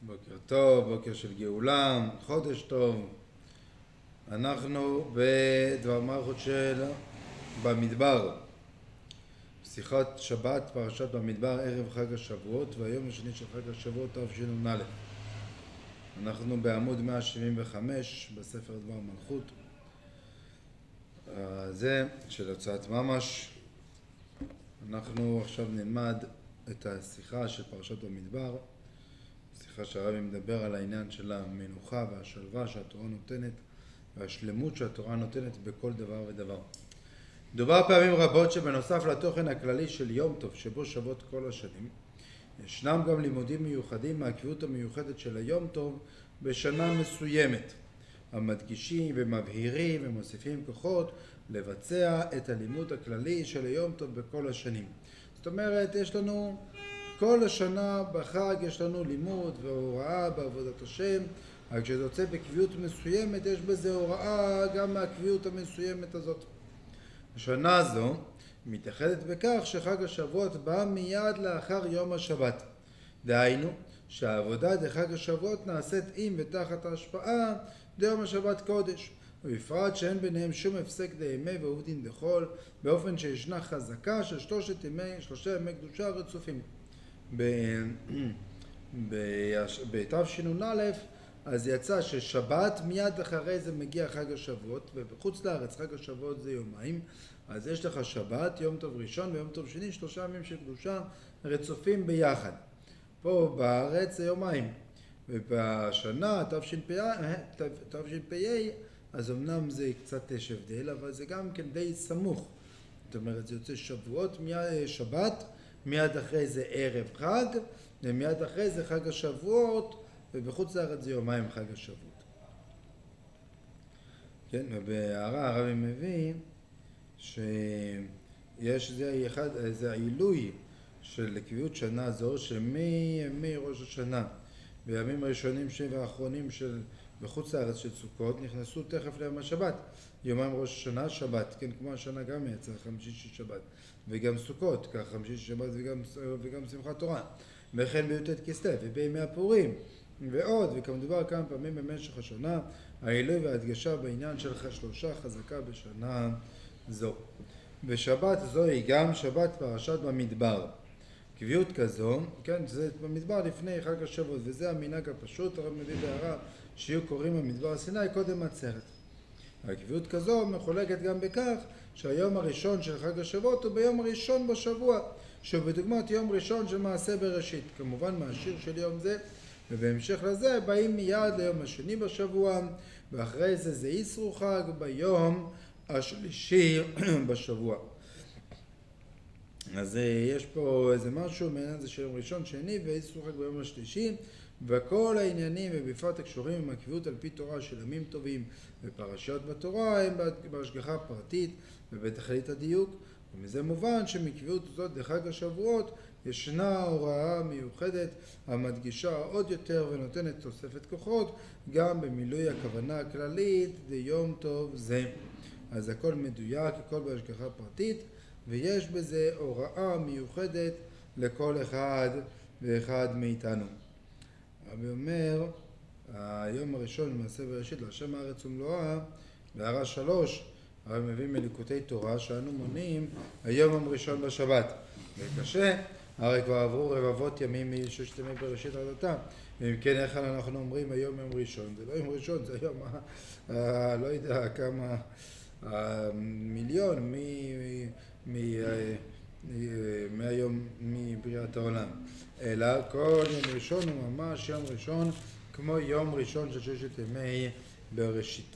בוקר טוב, בוקר של גאולה, חודש טוב. אנחנו בדבר מלכות של במדבר, שיחת שבת, פרשת במדבר, ערב חג השבועות, והיום השני של חג השבועות תשנ"א. אנחנו בעמוד 175 בספר דבר מלכות זה של הוצאת ממש. אנחנו עכשיו נלמד את השיחה של פרשת במדבר, שיחה שהרבי מדבר על העניין של המנוחה והשלווה שהתורה נותנת והשלמות שהתורה נותנת בכל דבר ודבר. דובר פעמים רבות שבנוסף לתוכן הכללי של יום טוב שבו שוות כל השנים, ישנם גם לימודים מיוחדים מהקביעות המיוחדת של היום טוב בשנה מסוימת, המדגישים ומבהירים ומוסיפים כוחות לבצע את הלימוד הכללי של היום טוב בכל השנים. זאת אומרת, יש לנו כל השנה בחג יש לנו לימוד והוראה בעבודת השם, אבל כשזה יוצא בקביעות מסוימת יש בזה הוראה גם מהקביעות המסוימת הזאת. השנה הזו מתייחדת בכך שחג השבועות בא מיד לאחר יום השבת. דהיינו שהעבודה דחג השבועות נעשית עם ותחת ההשפעה דיום השבת קודש, ובפרט שאין ביניהם שום הפסק דימי ועובדין דחול, באופן שישנה חזקה של שלושה ימי קדושה רצופים. בתשנ"א אז יצא ששבת מיד אחרי זה מגיע חג השבועות, ובחוץ לארץ חג השבועות זה יומיים, אז יש לך שבת, יום טוב ראשון ויום טוב שני, 3 ימים של קדושה רצופים ביחד. פה בארץ זה יומיים, ובשנה תשפ"א אז אמנם זה קצת יש הבדל, אבל זה גם כן די סמוך. זאת אומרת, זה יוצא שבועות, שבת, מיד אחרי זה ערב חג, ומיד אחרי זה חג השבועות, ובחוץ לארץ זה יומיים חג השבועות. כן, ובהערה הרבי מביא שיש זה העילוי של קביעות שנה זו, שמימי ראש השנה בימים הראשונים והאחרונים של בחוץ לארץ של סוכות נכנסו תכף ליום השבת. יומיים ראש השנה שבת, כן, כמו השנה גם יצא חמישי של שבת, וגם סוכות, כך חמישי של שבת וגם שמחת תורה, וכן בי"ט כסלו ובימי הפורים ועוד, וכמדובר כמה פעמים במשך השנה, העילוי וההדגשה בעניין של שלושה חזקה בשנה זו. ושבת זו היא גם שבת פרשת במדבר. קביעות כזו, כן, זה במדבר לפני חג השבועות, וזה המנהג הפשוט. הרב מביא בהערה שיהיו קוראים במדבר סיני קודם עצרת. הקביעות כזו מחולקת גם בכך שהיום הראשון של חג השבועות הוא ביום הראשון בשבוע, שהוא בדוגמת יום ראשון של מעשה בראשית, כמובן מהשיר של יום זה, ובהמשך לזה באים מיד ליום השני בשבוע, ואחרי זה זה איסרו חג ביום השלישי בשבוע. אז יש פה איזה משהו מעניין זה של יום ראשון, שני ואיסרו חג ביום השלישי, וכל העניינים ובפרט הקשורים עם הקביעות על פי תורה של ימים טובים ופרשיות בתורה הם בהשגחה פרטית ובתכלית הדיוק, ומזה מובן שמקביעות זאת לחג השבועות ישנה הוראה מיוחדת המדגישה עוד יותר ונותנת תוספת כוחות גם במילוי הכוונה הכללית ליום טוב זה. אז הכל מדויק, הכל בהשגחה פרטית, ויש בזה הוראה מיוחדת לכל אחד ואחד מאיתנו. הרבי אומר, היום הראשון למעשה בראשית להשם הארץ ומלואה, בהערה 3, הרבי מביא מליקוטי תורה שאנו מונים היום הראשון בשבת. וקשה, הרי כבר עברו רבבות ימים מששת ימי בראשית עד עתה. ואם כן, איך אנחנו אומרים היום יום ראשון? זה לא יום ראשון, זה היום, לא יודע כמה, מיליון מהיום מבריאת העולם, אלא כל יום ראשון הוא ממש יום ראשון כמו יום ראשון של ששת ימי בראשית.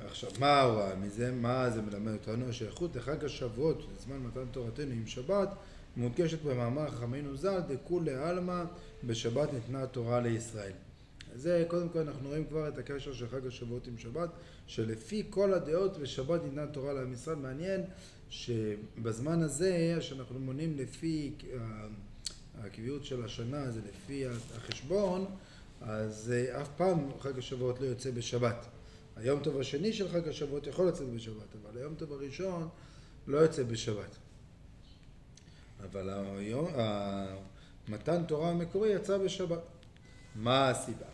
עכשיו, מה ההוראה מזה? מה זה מלמד אותנו? השייכות לחג השבועות, זמן מתן תורתנו עם שבת, מודגשת במאמר חכמינו ז"ל, דכולי עלמא בשבת ניתנה התורה לישראל. זה קודם כל אנחנו רואים כבר את הקשר של חג השבועות עם שבת, שלפי כל הדעות בשבת ניתנה תורה לעם ישראל. מעניין שבזמן הזה שאנחנו מונים לפי הקביעות של השנה, זה לפי החשבון, אז אף פעם חג השבועות לא יוצא בשבת. היום טוב השני של חג השבועות יכול לצאת בשבת, אבל היום טוב הראשון לא יוצא בשבת. אבל היום מתן תורה המקורי יצא בשבת. מה הסיבה?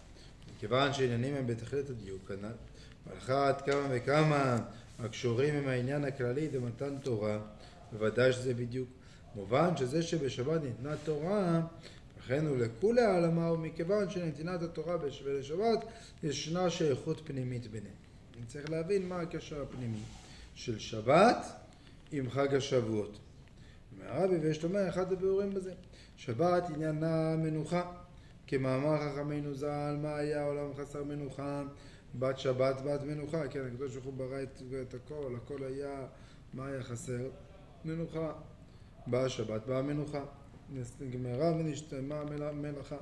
מכיוון שעניינים הם בתכלית הדיוק כנ"ל, ועל אחת כמה וכמה הקשורים עם העניין הכללי במתן תורה, בוודאי שזה בדיוק. מובן שזה שבשבת ניתנה תורה, לכן הוא לכולי העלמא, ומכיוון שנתינת התורה בשבת ישנה שייכות פנימית ביניהם. אני צריך להבין מה הקשר הפנימי של שבת עם חג השבועות. מהרבי ויש לומר אחד הביאורים בזה, שבת עניינה מנוחה, כמאמר חכמינו ז"ל, מה היה העולם חסר מנוחה, בת שבת בת מנוחה. כן, הקדוש ברוך הוא ברא את הכל, הכל היה, מה היה חסר? מנוחה. באה שבת, באה מנוחה, נגמרה ונשתמה מלאכה.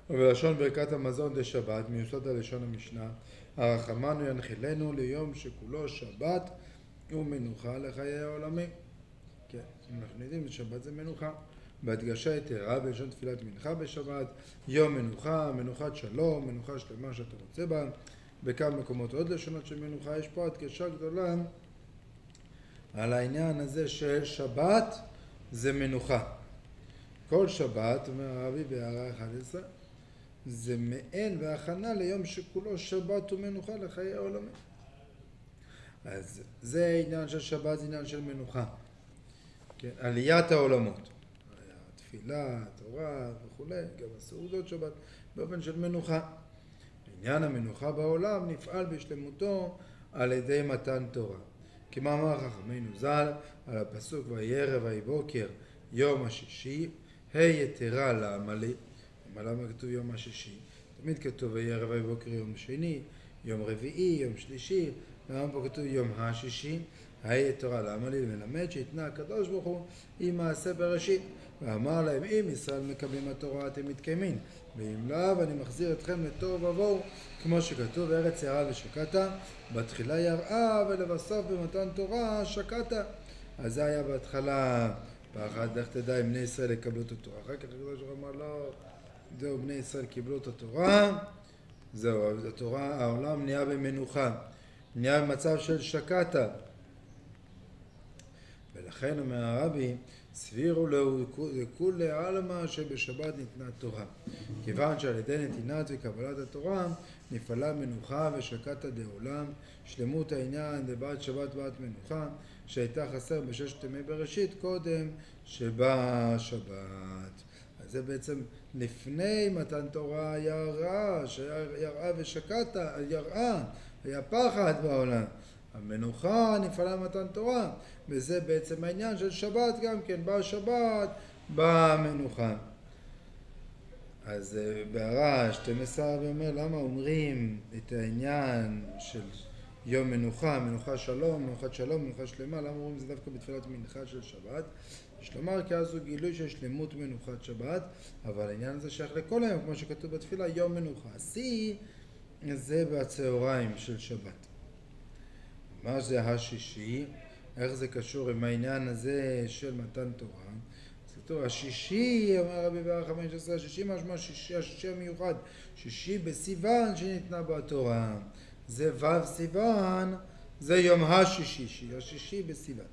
ובלשון ברכת המזון דשבת, מיוסד על לשון המשנה, הרחמנו ינחילנו ליום שכולו שבת ומנוחה לחיי העולמים. כן, אנחנו יודעים ששבת זה מנוחה. בהדגשה יתרה בלשון תפילת מנחה בשבת, יום מנוחה, מנוחת שלום, מנוחה שלמה שאתה רוצה בה. בכמה מקומות עוד לשונות של מנוחה. יש פה הדגשה גדולה על העניין הזה של שבת זה מנוחה. כל שבת, אומר הרבי בהערה 11, זה מעין והכנה ליום שכולו שבת ומנוחה לחיי העולמים. אז זה עניין של שבת, זה עניין של מנוחה. כן, עליית העולמות. תפילה, תורה וכו', גם הסעודות שבת, באופן של מנוחה. עניין המנוחה בעולם נפעל בשלמותו על ידי מתן תורה. כמאמר חכמינו ז"ל על הפסוק ויהי ערב ויהי בוקר יום השישי, יתרה למה לי? למה כתוב יום השישי? תמיד כתוב ויהי ערב ויהי בוקר יום שני, יום רביעי, יום שלישי, למה פה כתוב יום השישי? יתרה למה לי? מלמד שהתנה הקדוש ברוך הוא עם מעשה בראשית, ואמר להם אם ישראל מקבלים התורה אתם מתקיימים, ואם לאו אני מחזיר אתכם לתוהו ובוהו, כמו שכתוב ארץ יראה ושקעת, בתחילה יראה ולבסוף במתן תורה שקעת. אז זה היה בהתחלה פחד, איך תדע אם בני ישראל יקבלו את התורה. אחר כך הקדוש ברוך הוא אמר לא, זהו, בני ישראל קיבלו את התורה, זהו, התורה, העולם נהיה במנוחה, נהיה במצב של שקעת. ולכן אומר הרבי, סבירו לכולי עלמא שבשבת ניתנה תורה. כיוון שעל ידי נתינת וקבלת התורה נפעלה מנוחה ושקעת דעולם, שלמות העניין דבת שבת בת מנוחה, שהייתה חסר בששת ימי בראשית קודם שבאה שבת. אז זה בעצם לפני מתן תורה היה רע, שיראה ושקעת, יראה, היה פחד בעולם. המנוחה נפעלה מתן תורה, וזה בעצם העניין של שבת גם כן, באה שבת, באה מנוחה. אז בהערה 12 ואומר למה אומרים את העניין של יום מנוחה, מנוחה שלום, מנוחת שלום, מנוחה שלמה, למה אומרים זה דווקא בתפילת מנחה של שבת? יש לומר כי אז הוא גילוי של שלמות מנוחת שבת, אבל העניין הזה שייך לכל היום, כמו שכתוב בתפילה, יום מנוחה. השיא זה בצהריים של שבת. מה זה השישי? איך זה קשור עם העניין הזה של מתן תורה? אז כתוב, השישי, אמר רבי בהערה 15, השישי משמע השישי המיוחד, שישי בסיוון שניתנה בו התורה. זה ו' סיוון, זה יום השישי, השישי בסיוון.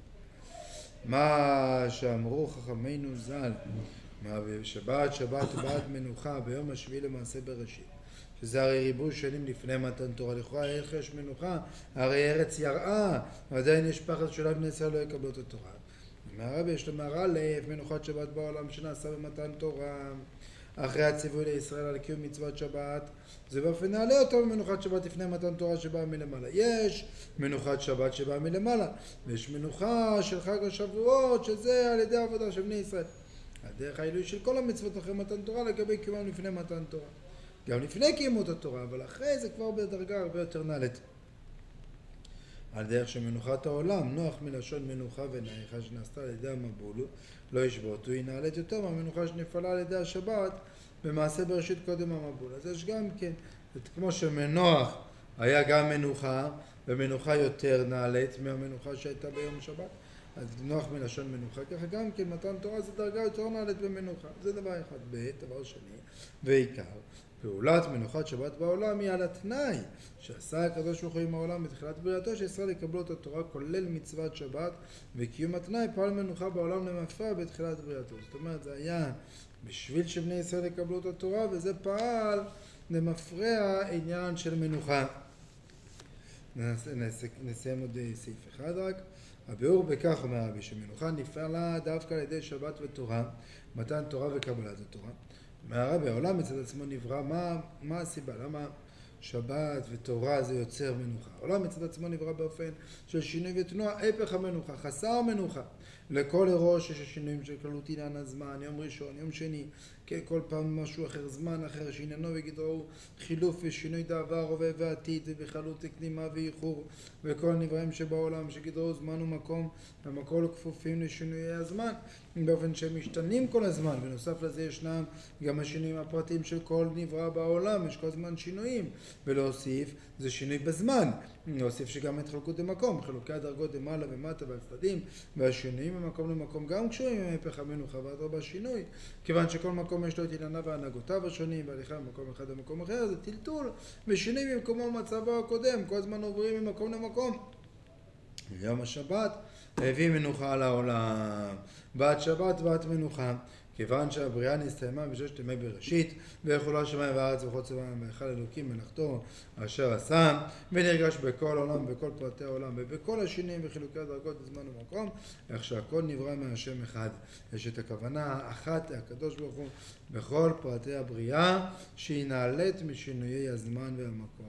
מה שאמרו חכמינו ז"ל, שבת בעת מנוחה ביום השביעי למעשה בראשית, שזה הרי ריבוי שנים לפני מתן תורה, לכאורה איך יש מנוחה, הרי ארץ יראה, ועדיין יש פחד שאולי בני ישראל לא יקבלו את התורה. מהרבי יש לומר א', מנוחת שבת בעולם שנעשה במתן תורה, אחרי הציווי לישראל על קיום מצוות שבת, זה באופן נעלה יותר ממנוחת שבת לפני מתן תורה שבאה מלמעלה. יש מנוחת שבת שבאה מלמעלה, ויש מנוחה של חג השבועות, שזה על ידי העבודה של בני ישראל. הדרך העילוי של כל המצוות אחרי מתן תורה לגבי קיומם לפני מתן תורה. גם לפני קיימו את התורה, אבל אחרי זה כבר בדרגה הרבה יותר נעלית. על דרך שמנוחת העולם, נוח מלשון מנוחה ונעיכה שנעשתה על ידי המבול, לא ישבותו, היא נעלית יותר מהמנוחה שנפעלה על ידי השבת, במעשה בראשית קודם המבול. אז יש גם כן, כמו שמנוח היה גם מנוחה, ומנוחה יותר נעלית מהמנוחה שהייתה ביום שבת, אז נוח מלשון מנוחה, ככה גם כן מתן תורה זה דרגה יותר נעלית במנוחה. זה דבר אחד. דבר שני, ועיקר, פעולת מנוחת שבת בעולם היא על התנאי שעשה הקדוש ברוך הוא עם העולם בתחילת בריאתו, שישראל יקבלו את התורה כולל מצוות שבת, וקיום התנאי פעל מנוחה בעולם למפרע בתחילת בריאתו. זאת אומרת, זה היה בשביל שבני ישראל יקבלו את התורה, וזה פעל למפרע עניין של מנוחה. נסיים עוד סעיף אחד רק. הביאור בכך אומר רבי שמנוחה נפעלה דווקא על ידי שבת ותורה, מתן תורה וקבלת התורה. מהרבי העולם מצד עצמו נברא, מה הסיבה? למה שבת ותורה זה יוצר מנוחה? העולם מצד עצמו נברא באופן של שינוי ותנועה, הפך המנוחה, חסר מנוחה. לכל ראש יש שינויים של כללות עניין הזמן, יום ראשון, יום שני, כל פעם משהו אחר, זמן אחר, שעניינו וגדרו חילוף ושינוי דעבר, הווה ועתיד, ובכללות קדימה ואיחור, וכל הנבראים שבעולם שגדרו זמן ומקום, והמקום כפופים לשינויי הזמן, באופן שהם משתנים כל הזמן, ונוסף לזה ישנם גם השינויים הפרטיים של כל נברא בעולם, יש כל הזמן שינויים, ולהוסיף זה שינוי בזמן, להוסיף שגם התחלקות במקום, חלוקי הדרגות למעלה ומטה והצדדים, והשינויים ממקום למקום גם קשורים עם הפך המנוחה ואדרבה שינוי, כיוון שכל מקום יש לו את ענייניו והנהגותיו השונים, והליכה ממקום אחד למקום אחר, זה טלטול ושינוי ממקומו ומצבו הקודם, כל הזמן עוברים ממקום למקום. יום השבת הביא מנוחה על העולם, בת שבת בת מנוחה, כיוון שהבריאה נסתיימה בששת ימי בראשית, ויכולה שמיים וארץ וכל צבאם, והיכל אלוקים מלאכתו אשר עשה, ונרגש בכל עולם, בכל פרטי העולם, ובכל השינויים וחילוקי הדרגות בזמן ומקום, איך שהכל נברא מהשם אחד. יש את הכוונה האחת, הקדוש ברוך הוא, בכל פרטי הבריאה, שהיא נעלית משינויי הזמן והמקום.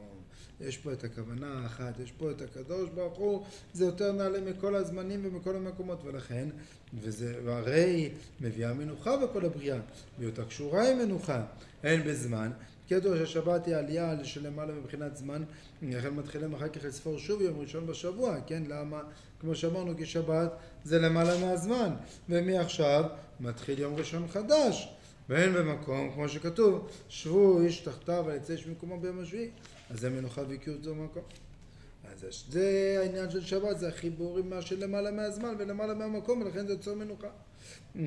יש פה את הכוונה האחת, יש פה את הקדוש ברוך הוא, זה יותר נעלה מכל הזמנים ומכל המקומות, ולכן, והרי מביאה מנוחה בכל הבריאה, בהיותה קשורה עם מנוחה, אין בזמן, כידוע שהשבת היא עלייה שלמעלה מבחינת זמן, לכן מתחילים אחר כך לספור שוב יום ראשון בשבוע, כן? למה? כמו שאמרנו, כי שבת זה למעלה מהזמן, ומעכשיו מתחיל יום ראשון חדש, ואין במקום, כמו שכתוב, שבו איש תחתיו ויצא איש ממקומו ביום השביעי, אז זה מנוחה וקיעות זו מקום. אז זה העניין של שבת, זה החיבור עם מה שלמעלה מהזמן ולמעלה מהמקום, ולכן זה יוצר מנוחה.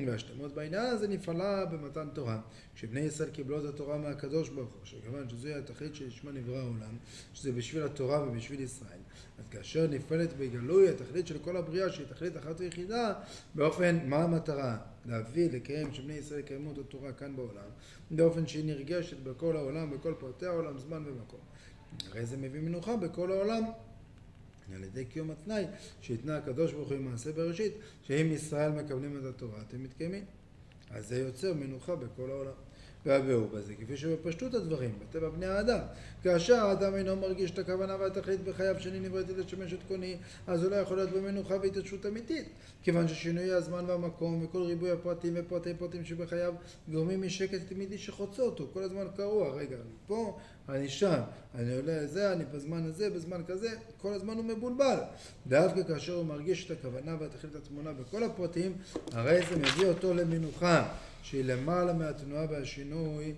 והשלמות בעניין הזה נפעלה במתן תורה. כשבני ישראל קיבלו את התורה מהקדוש ברוך הוא, שכיוון שזוהי התכלית שלשמה נברא העולם, שזה בשביל התורה ובשביל ישראל. אז כאשר נפעלת בגלוי התכלית של כל הבריאה, שהיא תכלית אחת ויחידה, באופן, מה המטרה? להביא, לקיים, שבני ישראל יקיימו את התורה כאן בעולם, באופן שהיא נרגשת בכל העולם, בכל פרטי העולם, זמן ומקום. הרי זה מביא מנוחה בכל העולם, על ידי קיום התנאי שהתנה הקדוש ברוך הוא עם מעשה בראשית, שאם ישראל מקבלים את התורה, אתם מתקיימים. אז זה יוצר מנוחה בכל העולם. והביאור בזה, כפי שבפשטות הדברים, בטבע בני האדם. כאשר האדם אינו מרגיש את הכוונה והתכלית בחייו שאני נבראתי לשמש את קוני, אז הוא לא יכול להיות במנוחה והתעשרות אמיתית. כיוון ששינוי הזמן והמקום וכל ריבוי הפרטים ופרטי פרטים שבחייו גורמים משקט תמידי שחוצה אותו. כל הזמן קרוע, רגע, אני פה, אני שם, אני עולה לזה, אני בזמן הזה, בזמן כזה, כל הזמן הוא מבולבל. דווקא כאשר הוא מרגיש את הכוונה והתכלית התמונה בכל הפרטים, הרי זה מביא אותו למנוחה. שהיא למעלה מהתנועה והשינוי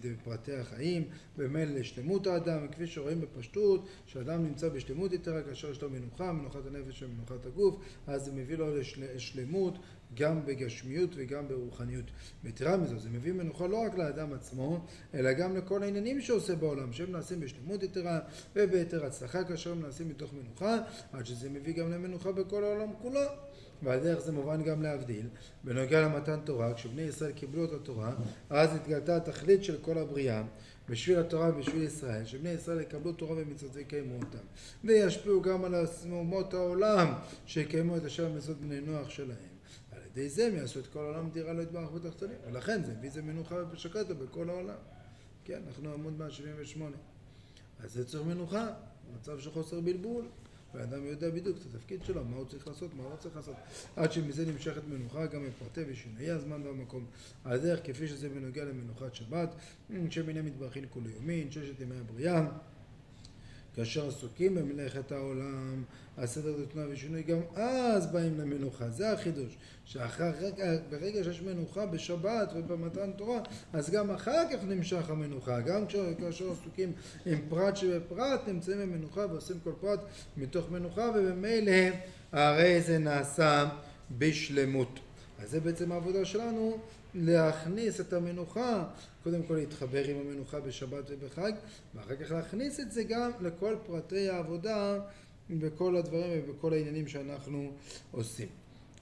בפרטי החיים, במילא לשלמות האדם, וכפי שרואים בפשטות, שאדם נמצא בשלמות יתרה כאשר יש לו מנוחה, מנוחת הנפש ומנוחת הגוף, אז זה מביא לו לשלמות גם בגשמיות וגם ברוחניות. ויתרה מזו, זה מביא מנוחה לא רק לאדם עצמו, אלא גם לכל העניינים שעושה בעולם, שהם נעשים בשלמות יתרה וביתר הצלחה כאשר הם נעשים מתוך מנוחה, עד שזה מביא גם למנוחה בכל העולם כולו. ועל דרך זה מובן גם להבדיל, בנוגע למתן תורה, כשבני ישראל קיבלו את התורה, אז התגלתה התכלית של כל הבריאה, בשביל התורה ובשביל ישראל, שבני ישראל יקבלו תורה ומצוות ויקיימו אותם, וישפיעו גם על אומות העולם, שיקיימו את אשר מצוות בני נוח שלהם. על ידי זה הם יעשו את כל העולם דירה לא יתברך בתחתונים, ולכן זה מביא זה מנוחה ושקטה בכל העולם. כן, אנחנו עמוד 178. אז זה צריך מנוחה, מצב של חוסר בלבול. והאדם יודע בדיוק את התפקיד שלו, מה הוא צריך לעשות, מה הוא לא צריך לעשות. עד שמזה נמשכת מנוחה גם בפרטי ושינויי הזמן והמקום. על דרך כפי שזה בנוגע למנוחת שבת, שמיני מתברכין כולו יומין, ששת ימי הבריאה. כאשר עסוקים במלאכת העולם, הסדר תתנועה ושינוי, גם אז באים למנוחה. זה החידוש, ברגע שיש מנוחה בשבת ובמתן תורה, אז גם אחר כך נמשך המנוחה. גם כאשר עסוקים עם פרט שבפרט, נמצאים במנוחה ועושים כל פרט מתוך מנוחה, ובמילא הרי זה נעשה בשלמות. אז זה בעצם העבודה שלנו, להכניס את המנוחה, קודם כל להתחבר עם המנוחה בשבת ובחג, ואחר כך להכניס את זה גם לכל פרטי העבודה, בכל הדברים ובכל העניינים שאנחנו עושים.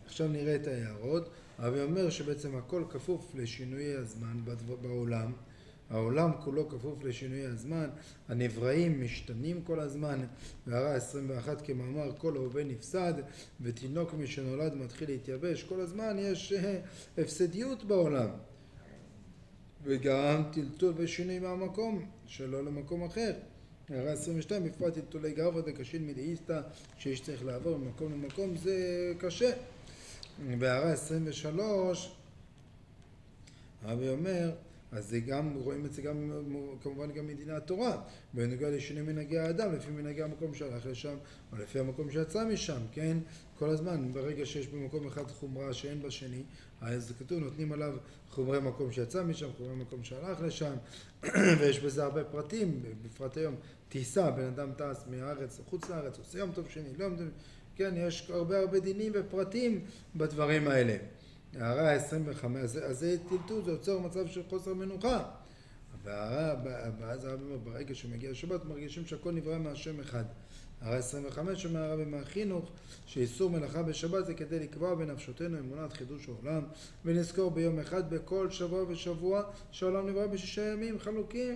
עכשיו נראה את ההערות. הרבי אומר שבעצם הכל כפוף לשינויי הזמן בעולם. העולם כולו כפוף לשינוי הזמן, הנבראים משתנים כל הזמן, והרע 21 כמאמר כל ההווה נפסד, ותינוק משנולד מתחיל להתייבש, כל הזמן יש הפסדיות בעולם, וגם טלטול ושינוי מהמקום, שלא למקום אחר. הרע 22 בפרט טלטולי גרבא דקשין מדאיסתא, שיש צריך לעבור ממקום למקום, זה קשה. והרע 23 הרבי אומר, אז זה גם, רואים את זה גם, כמובן גם מדיני התורה, בנוגע לשינוי מנהגי האדם, לפי מנהגי המקום שהלך לשם, או לפי המקום שיצא משם, כן? כל הזמן, ברגע שיש במקום אחד חומרה שאין בשני, אז כתוב, נותנים עליו חומרי מקום שיצא משם, חומרי מקום שהלך לשם, ויש בזה הרבה פרטים, בפרט היום, טיסה, בן אדם טס מהארץ לחוץ לארץ, עושה יום טוב שני, לא יום טוב, כן, יש הרבה דינים ופרטים בדברים האלה. הרע 25, אז זה טלטול, זה יוצר מצב של חוסר מנוחה. ואז הרב אומר, ברגע שמגיע השבת, מרגישים שהכל נברא מהשם אחד. הרע 25 אומר הרב מהחינוך, שאיסור מלאכה בשבת זה כדי לקבוע בנפשותנו אמונת חידוש העולם, ונזכור ביום אחד בכל שבוע ושבוע שהעולם נברא ב6 ימים חלוקים,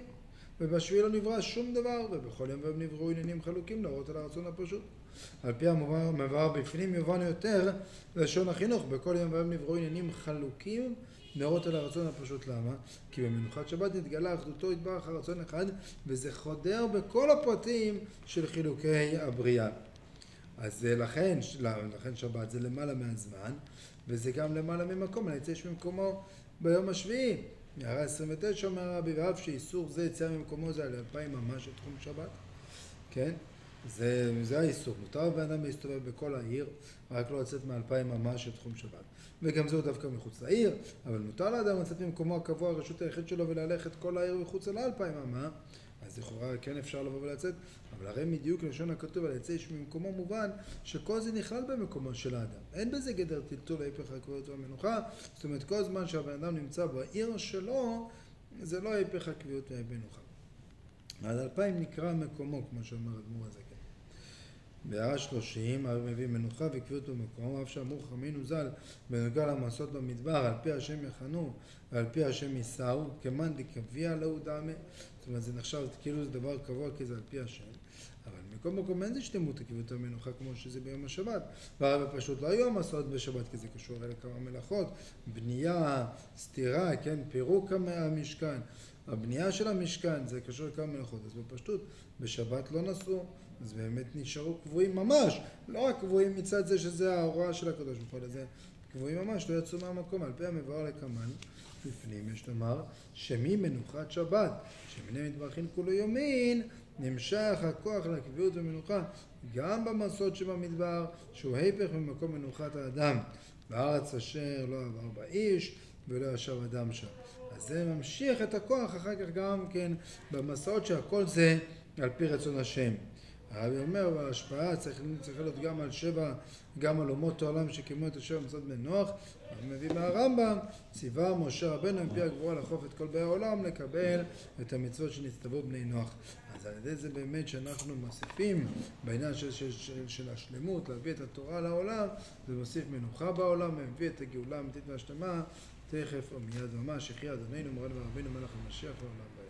ובשביעי לא נברא שום דבר, ובכל יום והם נבראו עניינים חלוקים להראות על הרצון הפשוט. על פי המבואר בפנים יובן יותר לשון החינוך, בכל יום והם נבראו עניינים חלוקים להראות על הרצון הפשוט. למה? כי במנוחת שבת נתגלה אחדותו יתברך הרצון אחד, וזה חודר בכל הפרטים של חילוקי הבריאה. אז לכן שבת זה למעלה מהזמן, וזה גם למעלה ממקום, אני יצא ממקומו ביום השביעי. הרע 29 אומר הרבי, ואף שאיסור זה יציאה ממקומו זה על 2000 ממש את תחום שבת, כן? זה האיסור. מותר בן אדם להסתובב בכל העיר, רק לא לצאת מ2000 ממש את תחום שבת. וגם זהו דווקא מחוץ לעיר, אבל מותר לאדם לצאת ממקומו הקבוע, הרשות היחיד שלו, ולהלכת כל העיר מחוץ ל2000 ממה, אז לכאורה כן אפשר לבוא ולצאת, אבל הרי בדיוק לשון הכתוב על יצא איש ממקומו מובן שכל זה נכלל במקומו של האדם. אין בזה גדר טלטול ההפך הקביעות והמנוחה, זאת אומרת כל זמן שהבן אדם נמצא בעיר שלו, זה לא ההפך הקביעות והמנוחה. עד 2000 נקרא מקומו, כמו שאומר אדמו"ר הזקן. בהערה 30, הרב מביא מנוחה וקביעות במקום, אף שאמרו חכמינו ז"ל בנוגע למעשות במדבר, על פי השם יחנו ועל פי השם יישאו, כמאן דקביע להו דמי. זאת אומרת, זה נחשב כאילו זה דבר קבוע כי זה על פי השם. אבל מכל מקום אין זה שלמות הקביעות המנוחה כמו שזה ביום השבת. והרב פשוט לא היו המעשות בשבת כי זה קשור אלה כמה מלאכות, בנייה, סתירה, כן, פירוק המשכן. הבנייה של המשכן זה קשור לכמה מלאכות, אז בפשטות בשבת לא נסעו, אז באמת נשארו קבועים ממש, לא רק קבועים מצד זה שזה ההוראה של הקדוש ברוך הוא, זה קבועים ממש, לא יצאו מהמקום. על פי המבואר לקמן בפנים יש לומר שממנוחת שבת, שמיני מתברכין כולו יומין, נמשך הכוח לקביעות ומנוחה גם במסעות שבמדבר, שהוא היפך ממקום מנוחת האדם, בארץ אשר לא עבר באיש ולא ישב אדם שם. אז זה ממשיך את הכוח אחר כך גם כן במסעות שהכל זה על פי רצון השם. הרבי אומר, וההשפעה צריכה להיות גם על 7, גם על אומות העולם שקימו את 7 מצוות בני נוח. הוא מביא מהרמב"ם, ציווה משה רבנו מפי הגבורה לאכוף את כל באי העולם לקבל את המצוות שנצטוו בני נוח. אז על ידי זה באמת שאנחנו מוסיפים בעניין של השלמות, להביא את התורה לעולם, זה מוסיף מנוחה בעולם, מביא את הגאולה האמיתית והשלמה, תכף ומיד ממש, יחי אדוננו מורנו ורבנו מלך המשיח לעולם.